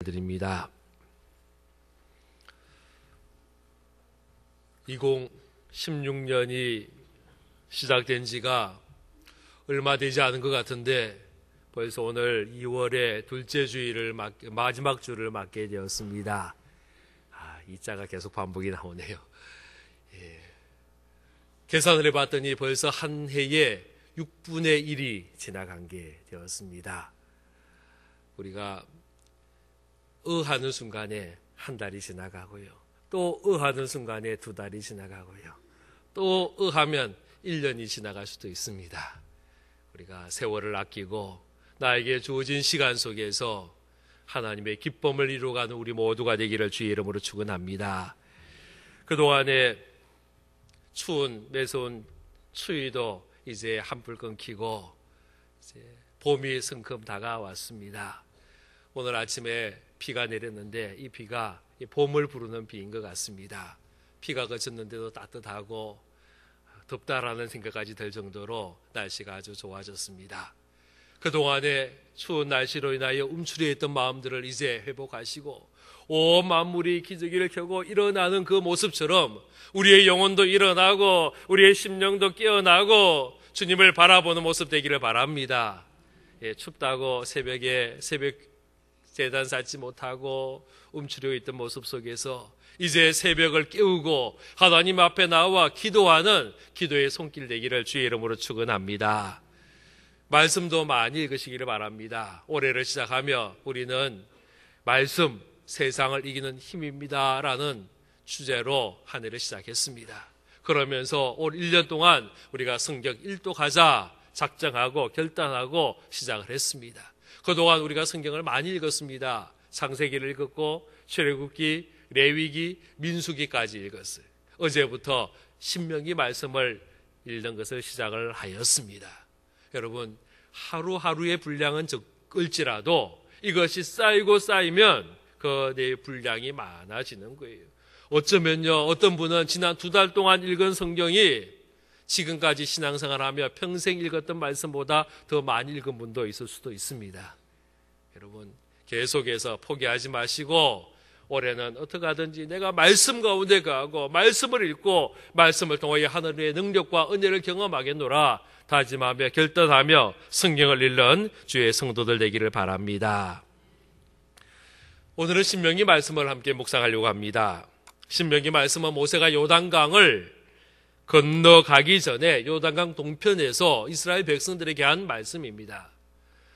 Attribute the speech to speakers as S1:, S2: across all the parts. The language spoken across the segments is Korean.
S1: 드립니다. 2016년이 시작된 지가 얼마 되지 않은 것 같은데 벌써 오늘 2월의 둘째 주일을 마지막 주를 맞게 되었습니다. 이 자가 계속 반복이 나오네요. 계산을 해봤더니 벌써 한 해에 6분의 1이 지나간 게 되었습니다. 우리가 하는 순간에 한 달이 지나가고요. 또 하는 순간에 2달이 지나가고요. 또 하면 1년이 지나갈 수도 있습니다. 우리가 세월을 아끼고 나에게 주어진 시간 속에서 하나님의 기쁨을 이루어가는 우리 모두가 되기를 주의 이름으로 축원합니다. 그동안에 추운 매서운 추위도 이제 한풀 끊기고 이제 봄이 성큼 다가왔습니다. 오늘 아침에 비가 내렸는데 이 비가 봄을 부르는 비인 것 같습니다. 비가 그쳤는데도 따뜻하고 덥다라는 생각까지 들 정도로 날씨가 아주 좋아졌습니다. 그동안에 추운 날씨로 인하여 움츠려있던 마음들을 이제 회복하시고 온 만물이 기저귀를 켜고 일어나는 그 모습처럼 우리의 영혼도 일어나고 우리의 심령도 깨어나고 주님을 바라보는 모습 되기를 바랍니다. 춥다고 새벽 제단 쌓지 못하고 움츠려 있던 모습 속에서 이제 새벽을 깨우고 하나님 앞에 나와 기도하는 기도의 손길 되기를 주의 이름으로 축원합니다. 말씀도 많이 읽으시기를 바랍니다. 올해를 시작하며 우리는 말씀, 세상을 이기는 힘입니다 라는 주제로 한 해를 시작했습니다. 그러면서 올 1년 동안 우리가 성경 일독하자 작정하고 결단하고 시작을 했습니다. 그동안 우리가 성경을 많이 읽었습니다. 창세기를 읽었고 출애굽기, 레위기, 민수기까지 읽었어요. 어제부터 신명기 말씀을 읽는 것을 시작을 하였습니다. 여러분, 하루하루의 분량은 적을지라도 이것이 쌓이면 그 내 분량이 많아지는 거예요. 어쩌면요, 어떤 분은 지난 2달 동안 읽은 성경이 지금까지 신앙생활하며 평생 읽었던 말씀보다 더 많이 읽은 분도 있을 수도 있습니다. 여러분, 계속해서 포기하지 마시고 올해는 어떻게 하든지 내가 말씀 가운데 가고 말씀을 읽고 말씀을 통하여 하늘의 능력과 은혜를 경험하겠노라 다짐하며 결단하며 성경을 읽는 주의 성도들 되기를 바랍니다. 오늘은 신명기 말씀을 함께 묵상하려고 합니다. 신명기 말씀은 모세가 요단강을 건너가기 전에 요단강 동편에서 이스라엘 백성들에게 한 말씀입니다.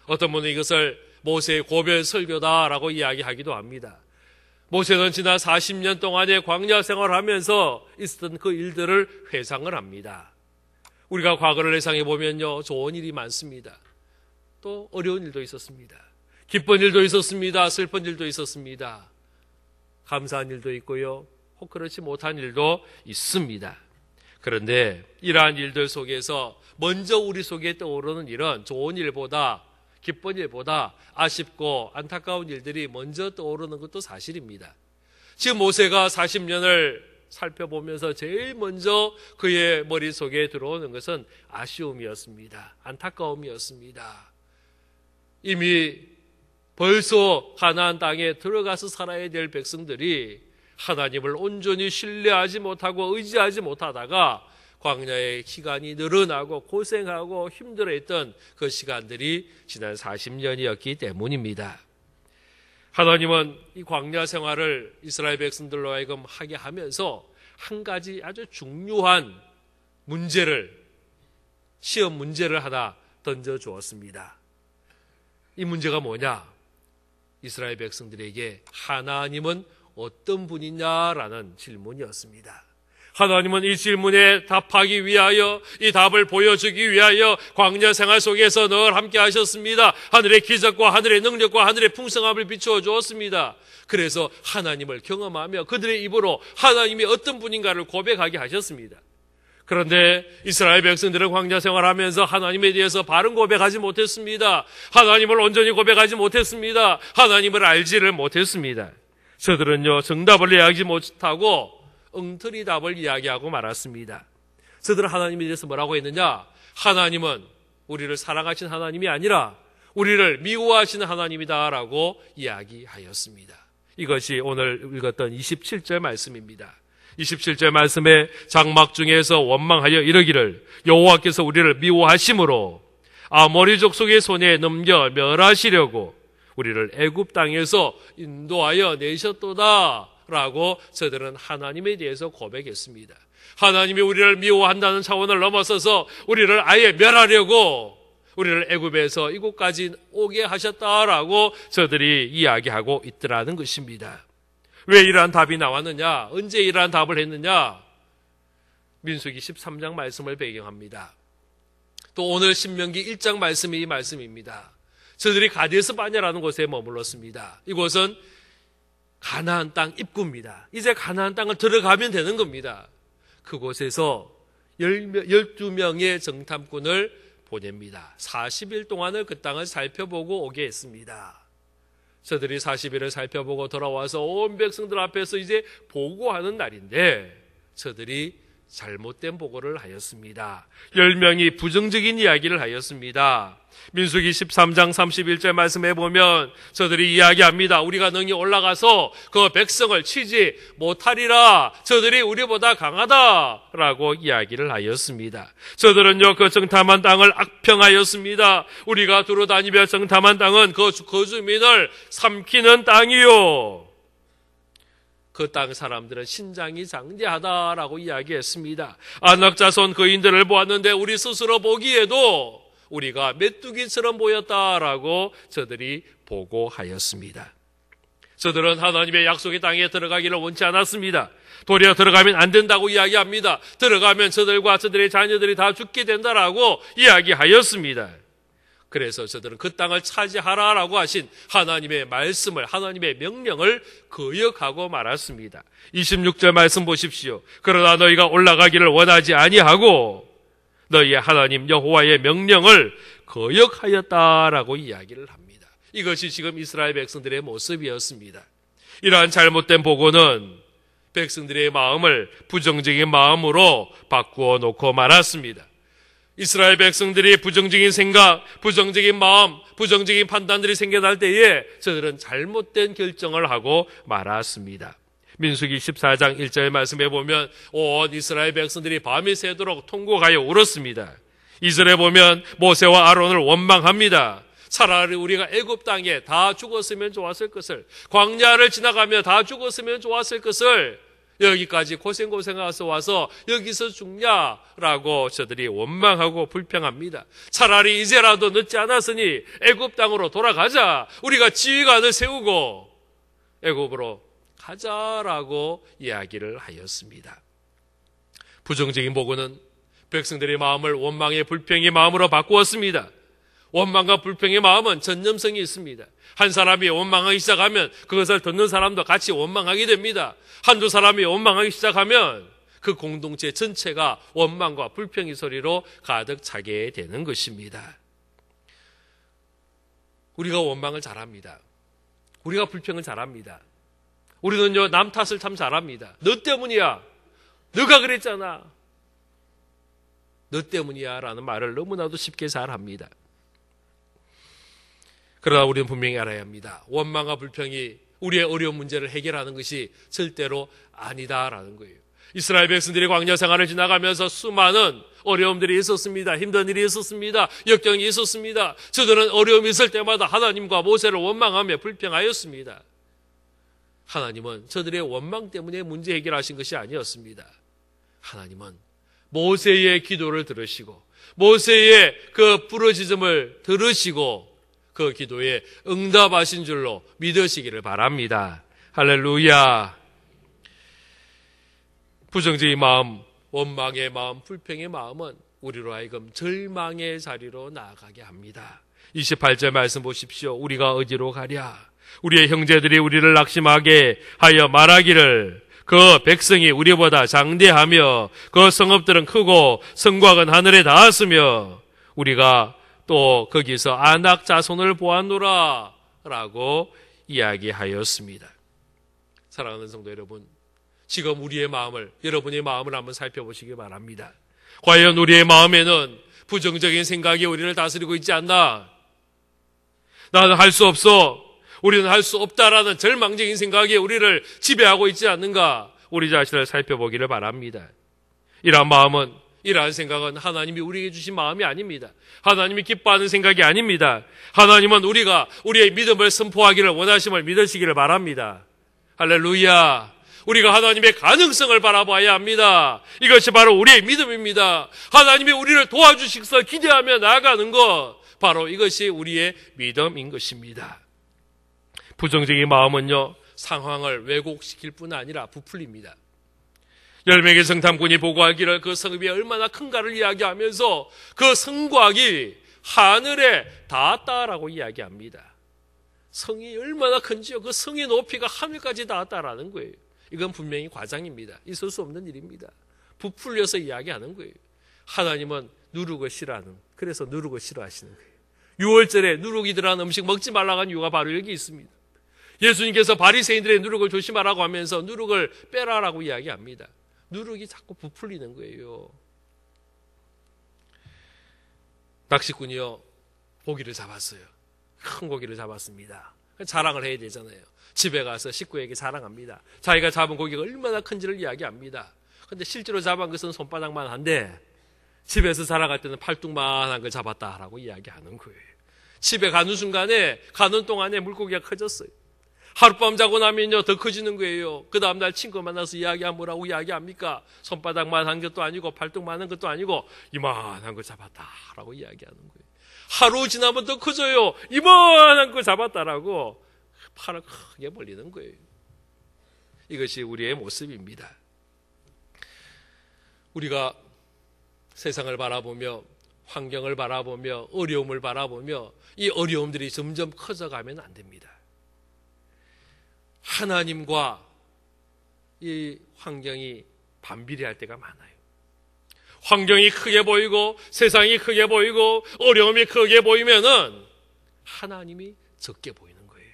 S1: 어떤 분은 이것을 모세의 고별 설교다라고 이야기하기도 합니다. 모세는 지난 40년 동안의 광야 생활을 하면서 있었던 그 일들을 회상을 합니다. 우리가 과거를 회상해 보면요, 좋은 일이 많습니다. 또 어려운 일도 있었습니다. 기쁜 일도 있었습니다. 슬픈 일도 있었습니다. 감사한 일도 있고요, 혹 그렇지 못한 일도 있습니다. 그런데 이러한 일들 속에서 먼저 우리 속에 떠오르는 일은 좋은 일보다 기쁜 일보다 아쉽고 안타까운 일들이 먼저 떠오르는 것도 사실입니다. 지금 모세가 40년을 살펴보면서 제일 먼저 그의 머릿속에 들어오는 것은 아쉬움이었습니다. 안타까움이었습니다. 이미 벌써 가나안 땅에 들어가서 살아야 될 백성들이 하나님을 온전히 신뢰하지 못하고 의지하지 못하다가 광야의 기간이 늘어나고 고생하고 힘들어했던 그 시간들이 지난 40년이었기 때문입니다. 하나님은 이 광야 생활을 이스라엘 백성들로 하여금 하게 하면서 한 가지 아주 중요한 시험 문제를 하나 던져주었습니다. 이 문제가 뭐냐? 이스라엘 백성들에게 하나님은 어떤 분이냐라는 질문이었습니다. 하나님은 이 질문에 답하기 위하여, 이 답을 보여주기 위하여 광야 생활 속에서 늘 함께 하셨습니다. 하늘의 기적과 하늘의 능력과 하늘의 풍성함을 비추어 주었습니다. 그래서 하나님을 경험하며 그들의 입으로 하나님이 어떤 분인가를 고백하게 하셨습니다. 그런데 이스라엘 백성들은 광야 생활하면서 하나님에 대해서 바른 고백하지 못했습니다. 하나님을 온전히 고백하지 못했습니다. 하나님을 알지를 못했습니다. 저들은요, 정답을 이야기하지 못하고 엉터리 답을 이야기하고 말았습니다. 저들은 하나님에 대해서 뭐라고 했느냐? 하나님은 우리를 사랑하신 하나님이 아니라 우리를 미워하시는 하나님이다라고 이야기하였습니다. 이것이 오늘 읽었던 27절 말씀입니다. 27절 말씀에 장막 중에서 원망하여 이르기를 여호와께서 우리를 미워하심으로 아모리 족속의 손에 넘겨 멸하시려고 우리를 애굽 땅에서 인도하여 내셨도다 라고 저들은 하나님에 대해서 고백했습니다. 하나님이 우리를 미워한다는 차원을 넘어서서 우리를 아예 멸하려고 우리를 애굽에서 이곳까지 오게 하셨다라고 저들이 이야기하고 있더라는 것입니다. 왜 이러한 답이 나왔느냐? 언제 이러한 답을 했느냐? 민수기 13장 말씀을 배경합니다. 또 오늘 신명기 1장 말씀이 이 말씀입니다. 저들이 가데스 바네라는 곳에 머물렀습니다. 이곳은 가나안 땅 입구입니다. 이제 가나안 땅을 들어가면 되는 겁니다. 그곳에서 12명의 정탐꾼을 보냅니다. 40일 동안을 그 땅을 살펴보고 오게 했습니다. 저들이 40일을 살펴보고 돌아와서 온 백성들 앞에서 이제 보고하는 날인데 저들이 잘못된 보고를 하였습니다. 10명이 부정적인 이야기를 하였습니다. 민수기 13장 31절 말씀해 보면 저들이 이야기합니다. 우리가 능히 올라가서 그 백성을 치지 못하리라. 저들이 우리보다 강하다라고 이야기를 하였습니다. 저들은요 그 정탐한 땅을 악평하였습니다. 우리가 두루 다니며 정탐한 땅은 그 거주민을 삼키는 땅이요. 그 땅 사람들은 신장이 장대하다라고 이야기했습니다. 아낙 자손 거인들을 보았는데 우리 스스로 보기에도 우리가 메뚜기처럼 보였다라고 저들이 보고하였습니다. 저들은 하나님의 약속의 땅에 들어가기를 원치 않았습니다. 도리어 들어가면 안 된다고 이야기합니다. 들어가면 저들과 저들의 자녀들이 다 죽게 된다라고 이야기하였습니다. 그래서 저들은 그 땅을 차지하라라고 하신 하나님의 말씀을, 하나님의 명령을 거역하고 말았습니다. 26절 말씀 보십시오. 그러나 너희가 올라가기를 원하지 아니하고 너희의 하나님 여호와의 명령을 거역하였다라고 이야기를 합니다. 이것이 지금 이스라엘 백성들의 모습이었습니다. 이러한 잘못된 보고는 백성들의 마음을 부정적인 마음으로 바꾸어 놓고 말았습니다. 이스라엘 백성들이 부정적인 생각, 부정적인 마음, 부정적인 판단들이 생겨날 때에 저들은 잘못된 결정을 하고 말았습니다. 민수기 14장 1절 말씀해 보면 온 이스라엘 백성들이 밤이 새도록 통곡하여 울었습니다. 2절에 보면 모세와 아론을 원망합니다. 차라리 우리가 애굽 땅에 다 죽었으면 좋았을 것을, 광야를 지나가며 다 죽었으면 좋았을 것을 여기까지 고생고생해서 와서 여기서 죽냐라고 저들이 원망하고 불평합니다. 차라리 이제라도 늦지 않았으니 애굽 땅으로 돌아가자. 우리가 지휘관을 세우고 애굽으로 가자라고 이야기를 하였습니다. 부정적인 보고는 백성들의 마음을 원망의 불평의 마음으로 바꾸었습니다. 원망과 불평의 마음은 전념성이 있습니다. 한 사람이 원망하기 시작하면 그것을 듣는 사람도 같이 원망하게 됩니다. 한두 사람이 원망하기 시작하면 그 공동체 전체가 원망과 불평의 소리로 가득 차게 되는 것입니다. 우리가 원망을 잘합니다. 우리가 불평을 잘합니다. 우리는요 남 탓을 참 잘합니다. 너 때문이야. 너가 그랬잖아. 너 때문이야 라는 말을 너무나도 쉽게 잘합니다. 그러나 우리는 분명히 알아야 합니다. 원망과 불평이 우리의 어려운 문제를 해결하는 것이 절대로 아니다라는 거예요. 이스라엘 백성들이 광야 생활을 지나가면서 수많은 어려움들이 있었습니다. 힘든 일이 있었습니다. 역경이 있었습니다. 저들은 어려움이 있을 때마다 하나님과 모세를 원망하며 불평하였습니다. 하나님은 저들의 원망 때문에 문제 해결하신 것이 아니었습니다. 하나님은 모세의 기도를 들으시고 모세의 그 부르짖음을 들으시고 그 기도에 응답하신 줄로 믿으시기를 바랍니다. 할렐루야. 부정적인 마음, 원망의 마음, 불평의 마음은 우리로 하여금 절망의 자리로 나아가게 합니다. 28절 말씀 보십시오. 우리가 어디로 가랴? 우리의 형제들이 우리를 낙심하게 하여 말하기를 그 백성이 우리보다 장대하며 그 성읍들은 크고 성곽은 하늘에 닿았으며 우리가 또 거기서 아낙 자손을 보았노라 라고 이야기하였습니다. 사랑하는 성도 여러분, 지금 우리의 마음을, 여러분의 마음을 한번 살펴보시기 바랍니다. 과연 우리의 마음에는 부정적인 생각이 우리를 다스리고 있지 않나? 나는 할 수 없어. 우리는 할 수 없다라는 절망적인 생각이 우리를 지배하고 있지 않는가? 우리 자신을 살펴보기를 바랍니다. 이러한 마음은, 이러한 생각은 하나님이 우리에게 주신 마음이 아닙니다. 하나님이 기뻐하는 생각이 아닙니다. 하나님은 우리가 우리의 믿음을 선포하기를 원하심을 믿으시기를 바랍니다. 할렐루야. 우리가 하나님의 가능성을 바라봐야 합니다. 이것이 바로 우리의 믿음입니다. 하나님이 우리를 도와주시기를 기대하며 나아가는 것, 바로 이것이 우리의 믿음인 것입니다. 부정적인 마음은요, 상황을 왜곡시킬 뿐 아니라 부풀립니다. 10명의 성탐꾼이 보고하기를 그 성읍이 얼마나 큰가를 이야기하면서 그 성곽이 하늘에 닿았다라고 이야기합니다. 성이 얼마나 큰지요. 그 성의 높이가 하늘까지 닿았다라는 거예요. 이건 분명히 과장입니다. 있을 수 없는 일입니다. 부풀려서 이야기하는 거예요. 하나님은 누룩을 싫어하는, 그래서 누룩을 싫어하시는 거예요. 6월절에 누룩이 들어간 음식 먹지 말라고 한 이유가 바로 여기 있습니다. 예수님께서 바리새인들의 누룩을 조심하라고 하면서 누룩을 빼라라고 이야기합니다. 누룩이 자꾸 부풀리는 거예요. 낚시꾼이요, 고기를 잡았어요. 큰 고기를 잡았습니다. 자랑을 해야 되잖아요. 집에 가서 식구에게 자랑합니다. 자기가 잡은 고기가 얼마나 큰지를 이야기합니다. 근데 실제로 잡은 것은 손바닥만 한데 집에서 자랑할 때는 팔뚝만한 걸 잡았다라고 이야기하는 거예요. 집에 가는 순간에, 가는 동안에 물고기가 커졌어요. 하룻밤 자고 나면요, 더 커지는 거예요. 그 다음날 친구 만나서 이야기하면 뭐라고 이야기합니까? 손바닥만 한 것도 아니고 팔뚝만 한 것도 아니고 이만한 거 잡았다라고 이야기하는 거예요. 하루 지나면 더 커져요. 이만한 거 잡았다라고 팔을 크게 벌리는 거예요. 이것이 우리의 모습입니다. 우리가 세상을 바라보며, 환경을 바라보며, 어려움을 바라보며 이 어려움들이 점점 커져가면 안 됩니다. 하나님과 이 환경이 반비례할 때가 많아요. 환경이 크게 보이고 세상이 크게 보이고 어려움이 크게 보이면은 하나님이 적게 보이는 거예요.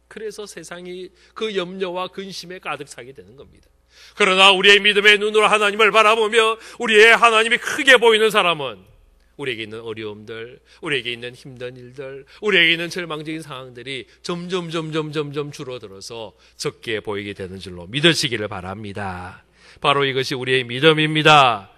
S1: 그래서 세상이 그 염려와 근심에 가득 차게 되는 겁니다. 그러나 우리의 믿음의 눈으로 하나님을 바라보며 우리의 하나님이 크게 보이는 사람은 우리에게 있는 어려움들, 우리에게 있는 힘든 일들, 우리에게 있는 절망적인 상황들이 점점 줄어들어서 적게 보이게 되는 줄로 믿으시기를 바랍니다. 바로 이것이 우리의 믿음입니다.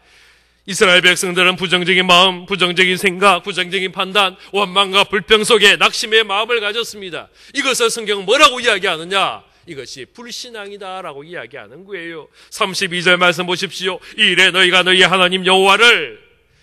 S1: 이스라엘 백성들은 부정적인 마음, 부정적인 생각, 부정적인 판단, 원망과 불평 속에 낙심의 마음을 가졌습니다. 이것을 성경은 뭐라고 이야기하느냐? 이것이 불신앙이다라고 이야기하는 거예요. 32절 말씀 보십시오. 이래 너희가 너희 하나님 여호와를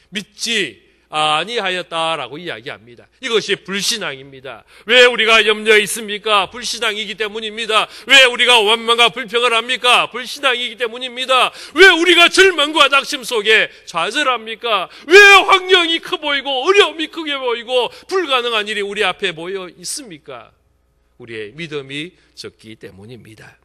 S1: 믿지 아니하였다라고 이야기합니다. 이것이 불신앙입니다. 왜 우리가 염려에 있습니까? 불신앙이기 때문입니다. 왜 우리가 원망과 불평을 합니까? 불신앙이기 때문입니다. 왜 우리가 절망과 낙심 속에 좌절합니까? 왜 환경이 커 보이고 어려움이 크게 보이고 불가능한 일이 우리 앞에 보여 있습니까? 우리의 믿음이 적기 때문입니다.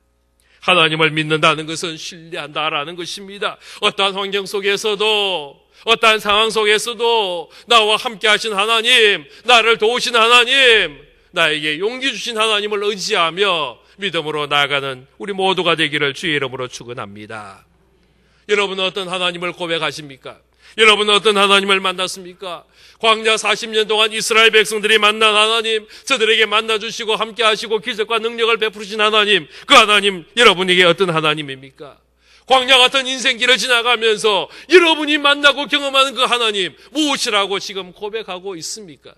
S1: 하나님을 믿는다는 것은 신뢰한다라는 것입니다. 어떠한 환경 속에서도, 어떠한 상황 속에서도 나와 함께 하신 하나님, 나를 도우신 하나님, 나에게 용기 주신 하나님을 의지하며 믿음으로 나아가는 우리 모두가 되기를 주의 이름으로 축원합니다. 여러분은 어떤 하나님을 고백하십니까? 여러분은 어떤 하나님을 만났습니까? 광야 40년 동안 이스라엘 백성들이 만난 하나님, 저들에게 만나주시고 함께 하시고 기적과 능력을 베푸신 하나님, 그 하나님 여러분에게 어떤 하나님입니까? 광야 같은 인생길을 지나가면서 여러분이 만나고 경험하는 그 하나님 무엇이라고 지금 고백하고 있습니까?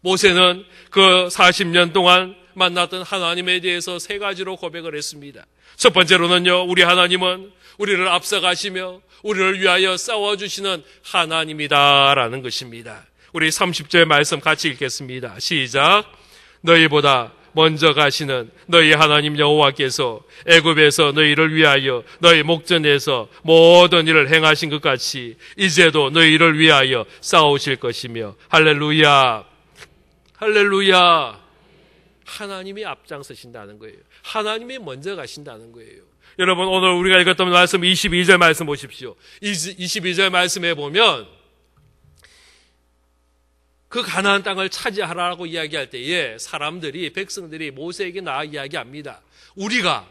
S1: 모세는 그 40년 동안 만났던 하나님에 대해서 세 가지로 고백을 했습니다. 첫 번째로는요, 우리 하나님은 우리를 앞서가시며 우리를 위하여 싸워주시는 하나님이다라는 것입니다. 우리 30절 말씀 같이 읽겠습니다. 시작. 너희보다 먼저 가시는 너희 하나님 여호와께서 애굽에서 너희를 위하여 너희 목전에서 모든 일을 행하신 것 같이 이제도 너희를 위하여 싸우실 것이며. 할렐루야, 할렐루야. 하나님이 앞장서신다는 거예요. 하나님이 먼저 가신다는 거예요. 여러분, 오늘 우리가 읽었던 말씀 22절 말씀 보십시오. 22절 말씀에 보면 그 가나안 땅을 차지하라고 이야기할 때에 사람들이, 백성들이 모세에게 나아 이야기합니다. 우리가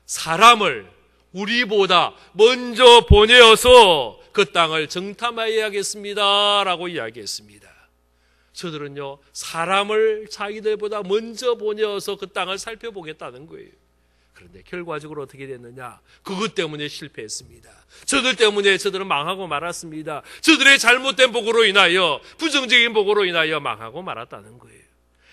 S1: 사람을 우리보다 먼저 보내어서 그 땅을 정탐해야겠습니다 라고 이야기했습니다. 저들은요, 사람을 자기들보다 먼저 보내어서 그 땅을 살펴보겠다는 거예요. 그런데 결과적으로 어떻게 됐느냐? 그것 때문에 실패했습니다. 저들 때문에 저들은 망하고 말았습니다. 저들의 잘못된 복으로 인하여, 부정적인 복으로 인하여 망하고 말았다는 거예요.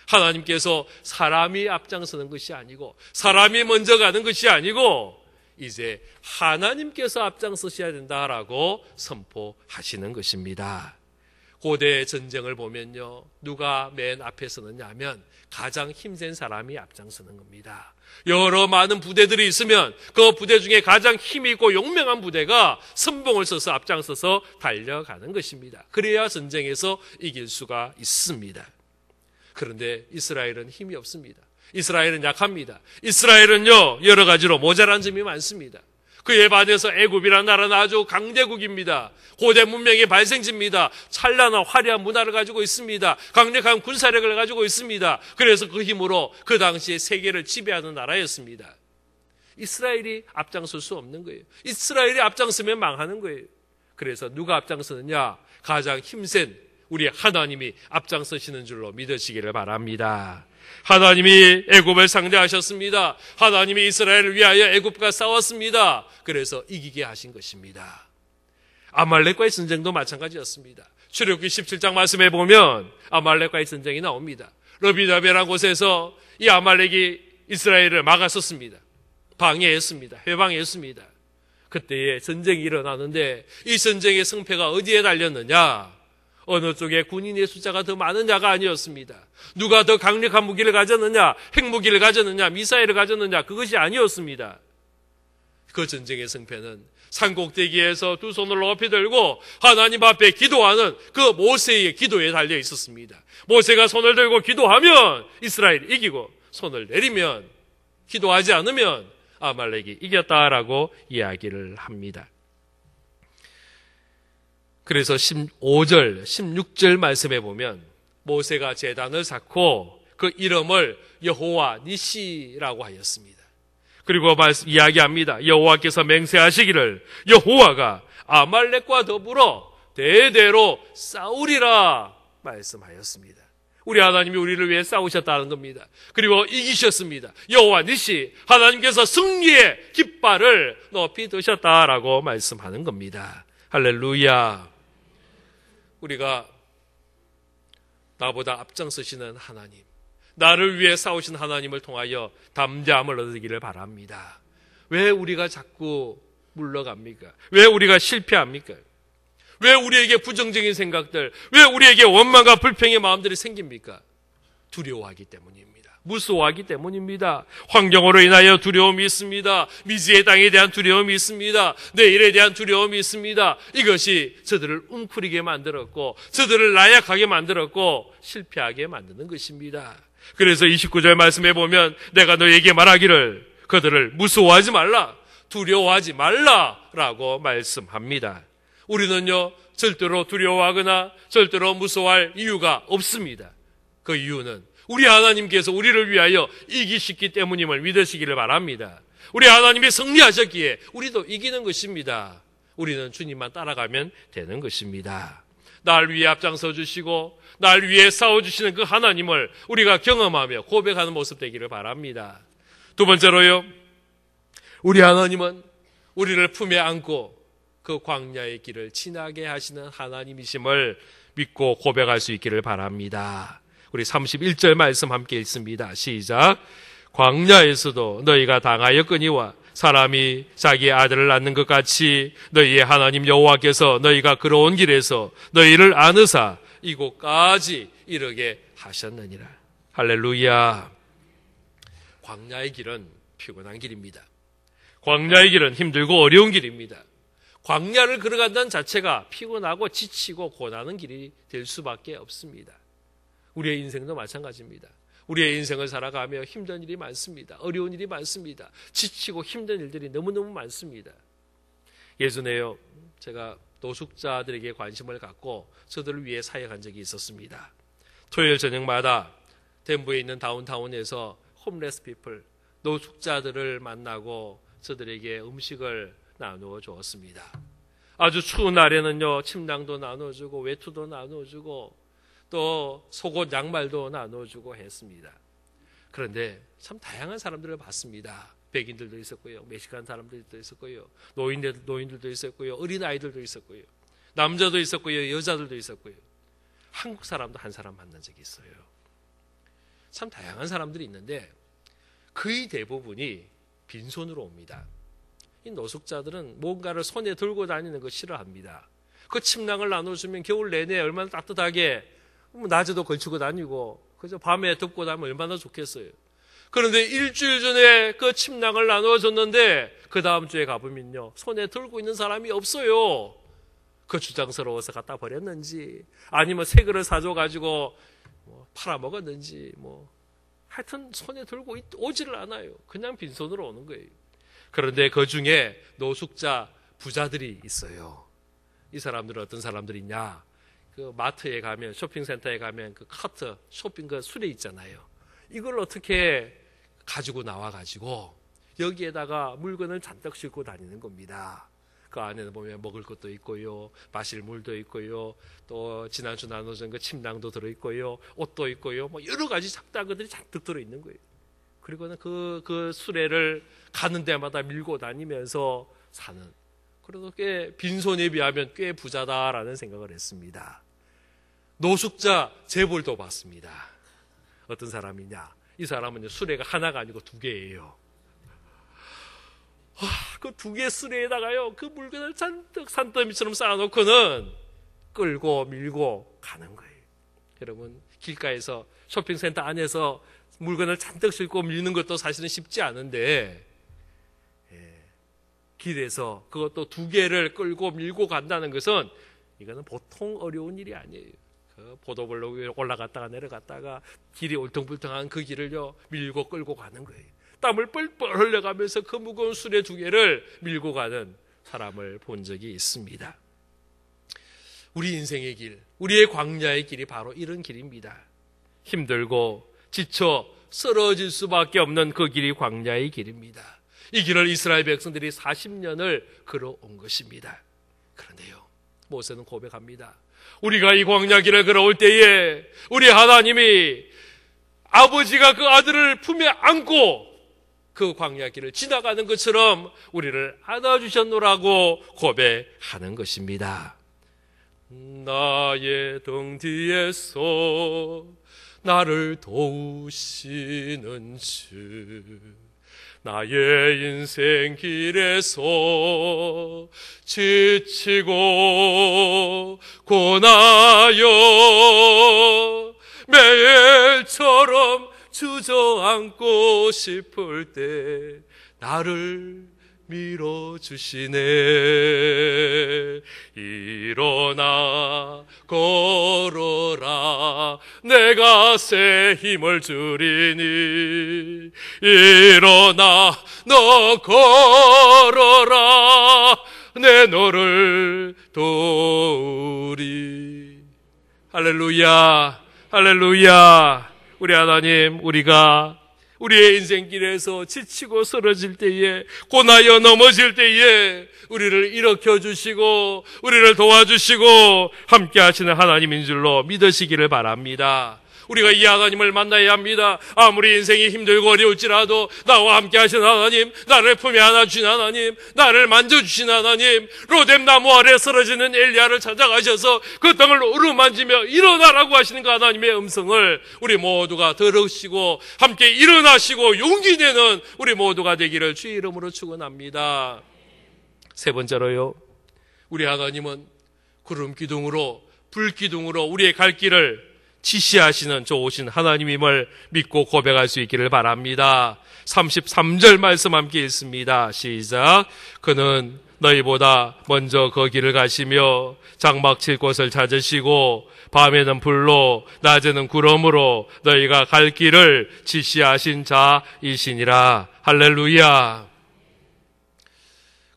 S1: 하나님께서 사람이 앞장서는 것이 아니고, 사람이 먼저 가는 것이 아니고, 이제 하나님께서 앞장서셔야 된다라고 선포하시는 것입니다. 고대 전쟁을 보면요, 누가 맨 앞에 서느냐 하면 가장 힘센 사람이 앞장서는 겁니다. 여러 많은 부대들이 있으면 그 부대 중에 가장 힘이 있고 용맹한 부대가 선봉을 서서 앞장서서 달려가는 것입니다. 그래야 전쟁에서 이길 수가 있습니다. 그런데 이스라엘은 힘이 없습니다. 이스라엘은 약합니다. 이스라엘은요, 여러 가지로 모자란 점이 많습니다. 그에 반해서 애굽이라는 나라는 아주 강대국입니다. 고대 문명의 발생지입니다. 찬란한 화려한 문화를 가지고 있습니다. 강력한 군사력을 가지고 있습니다. 그래서 그 힘으로 그 당시에 세계를 지배하는 나라였습니다. 이스라엘이 앞장설 수 없는 거예요. 이스라엘이 앞장서면 망하는 거예요. 그래서 누가 앞장서느냐? 가장 힘센 우리 하나님이 앞장서시는 줄로 믿으시기를 바랍니다. 하나님이 애굽을 상대하셨습니다. 하나님이 이스라엘을 위하여 애굽과 싸웠습니다. 그래서 이기게 하신 것입니다. 아말렉과의 전쟁도 마찬가지였습니다. 출애굽기 17장 말씀에 보면 아말렉과의 전쟁이 나옵니다. 르비다베라는 곳에서 이 아말렉이 이스라엘을 막았었습니다. 방해했습니다. 해방했습니다. 그때에 전쟁이 일어나는데 이 전쟁의 승패가 어디에 달렸느냐? 어느 쪽에 군인의 숫자가 더 많으냐가 아니었습니다. 누가 더 강력한 무기를 가졌느냐, 핵무기를 가졌느냐, 미사일을 가졌느냐, 그것이 아니었습니다. 그 전쟁의 승패는 산꼭대기에서 두 손을 높이 들고 하나님 앞에 기도하는 그 모세의 기도에 달려 있었습니다. 모세가 손을 들고 기도하면 이스라엘이 이기고, 손을 내리면, 기도하지 않으면 아말렉이 이겼다라고 이야기를 합니다. 그래서 15절, 16절 말씀에 보면 모세가 제단을 쌓고 그 이름을 여호와 니시라고 하였습니다. 그리고 이야기합니다. 여호와께서 맹세하시기를 여호와가 아말렉과 더불어 대대로 싸우리라 말씀하였습니다. 우리 하나님이 우리를 위해 싸우셨다는 겁니다. 그리고 이기셨습니다. 여호와 니시, 하나님께서 승리의 깃발을 높이 드셨다라고 말씀하는 겁니다. 할렐루야. 우리가 나보다 앞장서시는 하나님, 나를 위해 싸우신 하나님을 통하여 담대함을 얻기를 바랍니다. 왜 우리가 자꾸 물러갑니까? 왜 우리가 실패합니까? 왜 우리에게 부정적인 생각들, 왜 우리에게 원망과 불평의 마음들이 생깁니까? 두려워하기 때문입니다. 무서워하기 때문입니다. 환경으로 인하여 두려움이 있습니다. 미지의 땅에 대한 두려움이 있습니다. 내일에 대한 두려움이 있습니다. 이것이 저들을 웅크리게 만들었고, 저들을 나약하게 만들었고, 실패하게 만드는 것입니다. 그래서 29절 말씀에 보면 내가 너에게 말하기를 그들을 무서워하지 말라, 두려워하지 말라라고 말씀합니다. 우리는요, 절대로 두려워하거나 절대로 무서워할 이유가 없습니다. 그 이유는 우리 하나님께서 우리를 위하여 이기시기 때문임을 믿으시기를 바랍니다. 우리 하나님이 승리하셨기에 우리도 이기는 것입니다. 우리는 주님만 따라가면 되는 것입니다. 날 위해 앞장서 주시고 날 위해 싸워주시는 그 하나님을 우리가 경험하며 고백하는 모습 되기를 바랍니다. 두 번째로요, 우리 하나님은 우리를 품에 안고 그 광야의 길을 지나게 하시는 하나님이심을 믿고 고백할 수 있기를 바랍니다. 우리 31절 말씀 함께 읽습니다. 시작. 광야에서도 너희가 당하였거니와 사람이 자기 아들을 낳는 것 같이 너희의 하나님 여호와께서 너희가 걸어온 길에서 너희를 안으사 이곳까지 이르게 하셨느니라. 할렐루야. 광야의 길은 피곤한 길입니다. 광야의 길은 힘들고 어려운 길입니다. 광야를 걸어간다는 자체가 피곤하고 지치고 고단한 길이 될 수밖에 없습니다. 우리의 인생도 마찬가지입니다. 우리의 인생을 살아가며 힘든 일이 많습니다. 어려운 일이 많습니다. 지치고 힘든 일들이 너무너무 많습니다. 예전에요, 제가 노숙자들에게 관심을 갖고 저들을 위해 사역한 적이 있었습니다. 토요일 저녁마다 덴버에 있는 다운타운에서 홈레스 피플, 노숙자들을 만나고 저들에게 음식을 나누어 주었습니다. 아주 추운 날에는요, 침낭도 나눠주고 외투도 나눠주고 또 속옷 양말도 나눠주고 했습니다. 그런데 참 다양한 사람들을 봤습니다. 백인들도 있었고요, 멕시칸 사람들도 있었고요, 노인들도 있었고요, 어린아이들도 있었고요, 남자도 있었고요, 여자들도 있었고요. 한국 사람도 한 사람 만난 적이 있어요. 참 다양한 사람들이 있는데 거의 대부분이 빈손으로 옵니다. 이 노숙자들은 뭔가를 손에 들고 다니는 거 싫어합니다. 그 침낭을 나눠주면 겨울 내내 얼마나 따뜻하게 낮에도 걸치고 다니고 그저 밤에 덮고 다니면 얼마나 좋겠어요. 그런데 일주일 전에 그 침낭을 나눠줬는데 그 다음 주에 가보면요, 손에 들고 있는 사람이 없어요. 그 주장스러워서 갖다 버렸는지 아니면 새 그릇 사줘가지고 팔아먹었는지 하여튼 손에 들고 오지를 않아요. 그냥 빈손으로 오는 거예요. 그런데 그 중에 노숙자 부자들이 있어요. 이 사람들은 어떤 사람들이냐, 그 마트에 가면, 쇼핑센터에 가면 그 카트 쇼핑 그 수레 있잖아요. 이걸 어떻게 가지고 나와가지고 여기에다가 물건을 잔뜩 싣고 다니는 겁니다. 그 안에 보면 먹을 것도 있고요, 마실 물도 있고요, 또 지난주 나눠준 그 침낭도 들어있고요, 옷도 있고요, 여러 가지 작다그들이 잔뜩 들어있는 거예요. 그리고는 그 수레를 가는 데마다 밀고 다니면서 사는, 그래서 꽤 빈손에 비하면 꽤 부자다라는 생각을 했습니다. 노숙자 재벌도 봤습니다. 어떤 사람이냐, 이 사람은 수레가 하나가 아니고 두 개예요. 그 두 개 수레에다가요, 그 물건을 잔뜩 산더미처럼 쌓아놓고는 끌고 밀고 가는 거예요. 여러분, 길가에서 쇼핑센터 안에서 물건을 잔뜩 싣고 밀는 것도 사실은 쉽지 않은데, 길에서 그것도 두 개를 끌고 밀고 간다는 것은 이거는 보통 어려운 일이 아니에요. 그 보도블록 위에 올라갔다가 내려갔다가 길이 울퉁불퉁한 그 길을요, 밀고 끌고 가는 거예요. 땀을 뻘뻘 흘려가면서 그 무거운 수레 두 개를 밀고 가는 사람을 본 적이 있습니다. 우리 인생의 길, 우리의 광야의 길이 바로 이런 길입니다. 힘들고 지쳐 쓰러질 수밖에 없는 그 길이 광야의 길입니다. 이 길을 이스라엘 백성들이 40년을 걸어온 것입니다. 그런데요, 모세는 고백합니다. 우리가 이 광야 길을 걸어올 때에 우리 하나님이 아버지가 그 아들을 품에 안고 그 광야 길을 지나가는 것처럼 우리를 안아주셨노라고 고백하는 것입니다. 나의 등 뒤에서 나를 도우시는 주, 나의 인생 길에서 지치고 고나여 매일처럼 주저앉고 싶을 때 나를 밀어주시네. 일어나 걸어라, 내가 새 힘을 주리니. 일어나 너 걸어라, 내 너를 도우리. 할렐루야, 할렐루야. 우리 하나님, 우리가 우리의 인생길에서 지치고 쓰러질 때에, 고나여 넘어질 때에 우리를 일으켜주시고 우리를 도와주시고 함께 하시는 하나님인 줄로 믿으시기를 바랍니다. 우리가 이 하나님을 만나야 합니다. 아무리 인생이 힘들고 어려울지라도 나와 함께 하신 하나님, 나를 품에 안아주신 하나님, 나를 만져주신 하나님, 로뎀나무 아래 쓰러지는 엘리야를 찾아가셔서 그 땅을 어루만지며 일어나라고 하시는 그 하나님의 음성을 우리 모두가 들으시고 함께 일어나시고 용기 내는 우리 모두가 되기를 주의 이름으로 축원합니다. 세 번째로요, 우리 하나님은 구름 기둥으로, 불 기둥으로 우리의 갈 길을 지시하시는 좋으신 하나님임을 믿고 고백할 수 있기를 바랍니다. 33절 말씀 함께 읽습니다. 시작. 그는 너희보다 먼저 그 길을 가시며 장막 칠 곳을 찾으시고 밤에는 불로 낮에는 구름으로 너희가 갈 길을 지시하신 자이시니라. 할렐루야.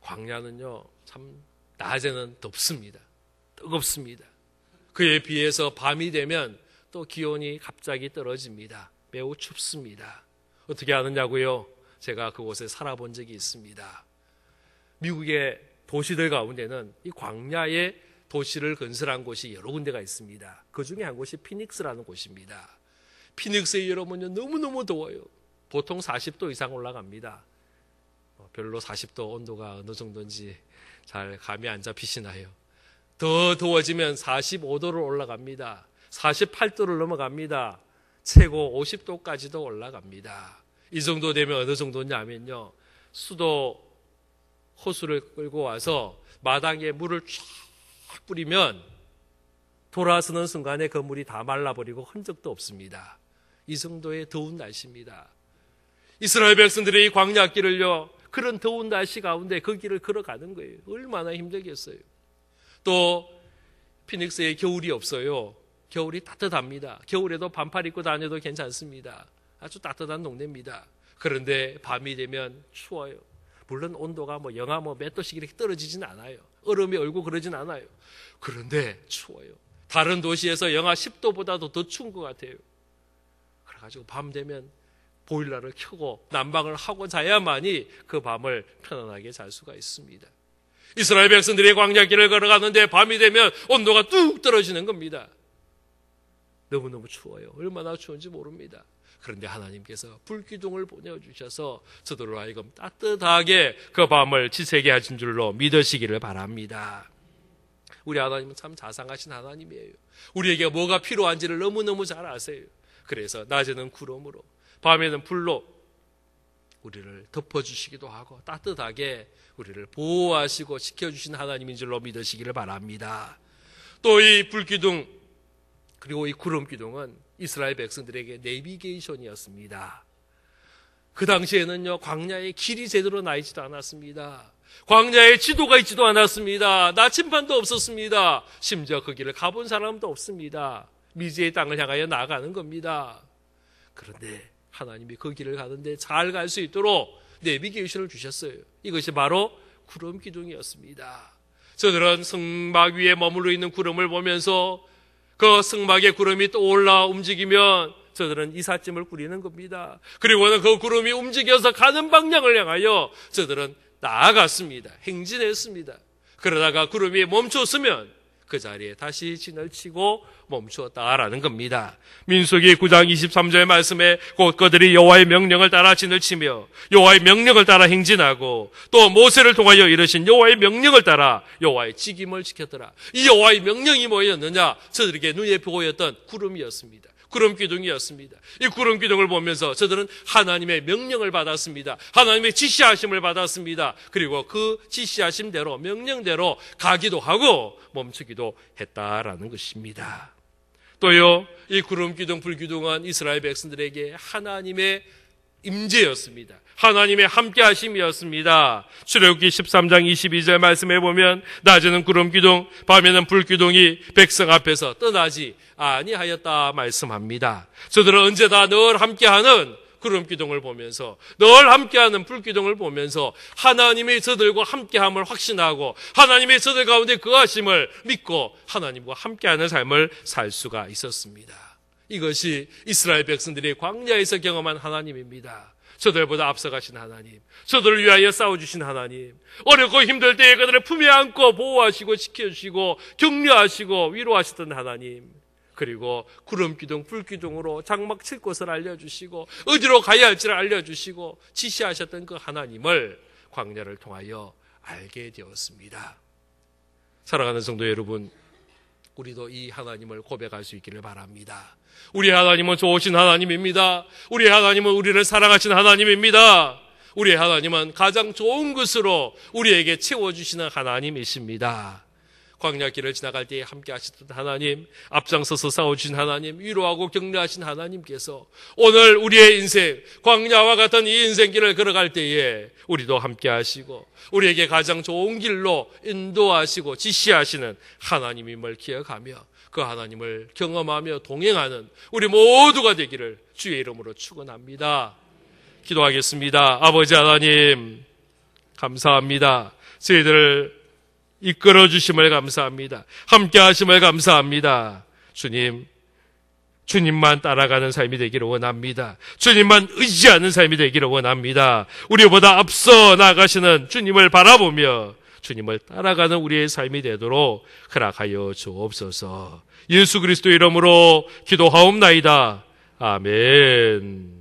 S1: 광야는요, 참 낮에는 덥습니다. 뜨겁습니다. 그에 비해서 밤이 되면 또 기온이 갑자기 떨어집니다. 매우 춥습니다. 어떻게 아느냐고요? 제가 그곳에 살아본 적이 있습니다. 미국의 도시들 가운데는 이 광야에 도시를 건설한 곳이 여러 군데가 있습니다. 그 중에 한 곳이 피닉스라는 곳입니다. 피닉스에 여러분요, 너무너무 더워요. 보통 40도 이상 올라갑니다. 별로 40도 온도가 어느 정도인지 잘 감이 안 잡히시나요? 더 더워지면 45도로 올라갑니다. 48도를 넘어갑니다. 최고 50도까지도 올라갑니다. 이 정도 되면 어느 정도냐면요, 수도 호수를 끌고 와서 마당에 물을 쫙 뿌리면 돌아서는 순간에 그 물이 다 말라버리고 흔적도 없습니다. 이 정도의 더운 날씨입니다. 이스라엘 백성들의 이 광야길을요, 그런 더운 날씨 가운데 그 길을 걸어가는 거예요. 얼마나 힘들겠어요. 또 피닉스에 겨울이 없어요. 겨울이 따뜻합니다. 겨울에도 반팔 입고 다녀도 괜찮습니다. 아주 따뜻한 동네입니다. 그런데 밤이 되면 추워요. 물론 온도가 영하 몇 도씩 이렇게 떨어지진 않아요. 얼음이 얼고 그러진 않아요. 그런데 추워요. 다른 도시에서 영하 10도보다도 더 추운 것 같아요. 그래가지고 밤 되면 보일러를 켜고 난방을 하고 자야만이 그 밤을 편안하게 잘 수가 있습니다. 이스라엘 백성들이 광야길을 걸어가는데 밤이 되면 온도가 뚝 떨어지는 겁니다. 너무너무 추워요. 얼마나 추운지 모릅니다. 그런데 하나님께서 불기둥을 보내주셔서 저들로 하여금 따뜻하게 그 밤을 지새게 하신 줄로 믿으시기를 바랍니다. 우리 하나님은 참 자상하신 하나님이에요. 우리에게 뭐가 필요한지를 너무너무 잘 아세요. 그래서 낮에는 구름으로, 밤에는 불로 우리를 덮어주시기도 하고 따뜻하게 우리를 보호하시고 지켜주신 하나님인 줄로 믿으시기를 바랍니다. 또 이 불기둥 그리고 이 구름기둥은 이스라엘 백성들에게 내비게이션이었습니다. 그 당시에는요, 광야에 길이 제대로 나 있지도 않았습니다. 광야에 지도가 있지도 않았습니다. 나침반도 없었습니다. 심지어 그 길을 가본 사람도 없습니다. 미지의 땅을 향하여 나아가는 겁니다. 그런데 하나님이 그 길을 가는데 잘 갈 수 있도록 내비게이션을 주셨어요. 이것이 바로 구름기둥이었습니다. 저들은 성막 위에 머물러 있는 구름을 보면서 그 성막의 구름이 떠올라 움직이면 저들은 이삿짐을 꾸리는 겁니다. 그리고는 그 구름이 움직여서 가는 방향을 향하여 저들은 나아갔습니다. 행진했습니다. 그러다가 구름이 멈췄으면 그 자리에 다시 진을 치고 멈추었다라는 겁니다. 민수기 9장 23절 말씀에 곧 그들이 여호와의 명령을 따라 진을 치며 여호와의 명령을 따라 행진하고 또 모세를 통하여 이르신 여호와의 명령을 따라 여호와의 직임을 지켰더라. 이 여호와의 명령이 뭐였느냐? 저들에게 눈에 보였던 구름이었습니다. 구름기둥이었습니다. 이 구름기둥을 보면서 저들은 하나님의 명령을 받았습니다. 하나님의 지시하심을 받았습니다. 그리고 그 지시하심대로 명령대로 가기도 하고 멈추기도 했다라는 것입니다. 또요, 이 구름기둥 불기둥은 이스라엘 백성들에게 하나님의 임재였습니다. 하나님의 함께하심이었습니다. 출애굽기 13장 22절 말씀해 보면 낮에는 구름기둥, 밤에는 불기둥이 백성 앞에서 떠나지 아니하였다 말씀합니다. 저들은 언제나 늘 함께하는 구름기둥을 보면서, 늘 함께하는 불기둥을 보면서 하나님의 저들과 함께함을 확신하고 하나님의 저들 가운데 거하심을 믿고 하나님과 함께하는 삶을 살 수가 있었습니다. 이것이 이스라엘 백성들이 광야에서 경험한 하나님입니다. 저들보다 앞서가신 하나님, 저들을 위하여 싸워주신 하나님, 어렵고 힘들 때에 그들을 품에 안고 보호하시고 지켜주시고 격려하시고 위로하셨던 하나님, 그리고 구름기둥, 불기둥으로 장막 칠 곳을 알려주시고 어디로 가야 할지를 알려주시고 지시하셨던 그 하나님을 광야를 통하여 알게 되었습니다. 사랑하는 성도 여러분, 우리도 이 하나님을 고백할 수 있기를 바랍니다. 우리 하나님은 좋으신 하나님입니다. 우리 하나님은 우리를 사랑하신 하나님입니다. 우리 하나님은 가장 좋은 것으로 우리에게 채워주시는 하나님이십니다. 광야길을 지나갈 때에 함께 하셨던 하나님, 앞장서서 싸워주신 하나님, 위로하고 격려하신 하나님께서 오늘 우리의 인생, 광야와 같은 이 인생길을 걸어갈 때에 우리도 함께 하시고 우리에게 가장 좋은 길로 인도하시고 지시하시는 하나님임을 기억하며 그 하나님을 경험하며 동행하는 우리 모두가 되기를 주의 이름으로 축원합니다. 기도하겠습니다. 아버지 하나님, 감사합니다. 저희들을 이끌어 주심을 감사합니다. 함께 하심을 감사합니다. 주님, 주님만 따라가는 삶이 되기를 원합니다. 주님만 의지하는 삶이 되기를 원합니다. 우리보다 앞서 나가시는 주님을 바라보며 주님을 따라가는 우리의 삶이 되도록 허락하여 주옵소서. 예수 그리스도의 이름으로 기도하옵나이다. 아멘.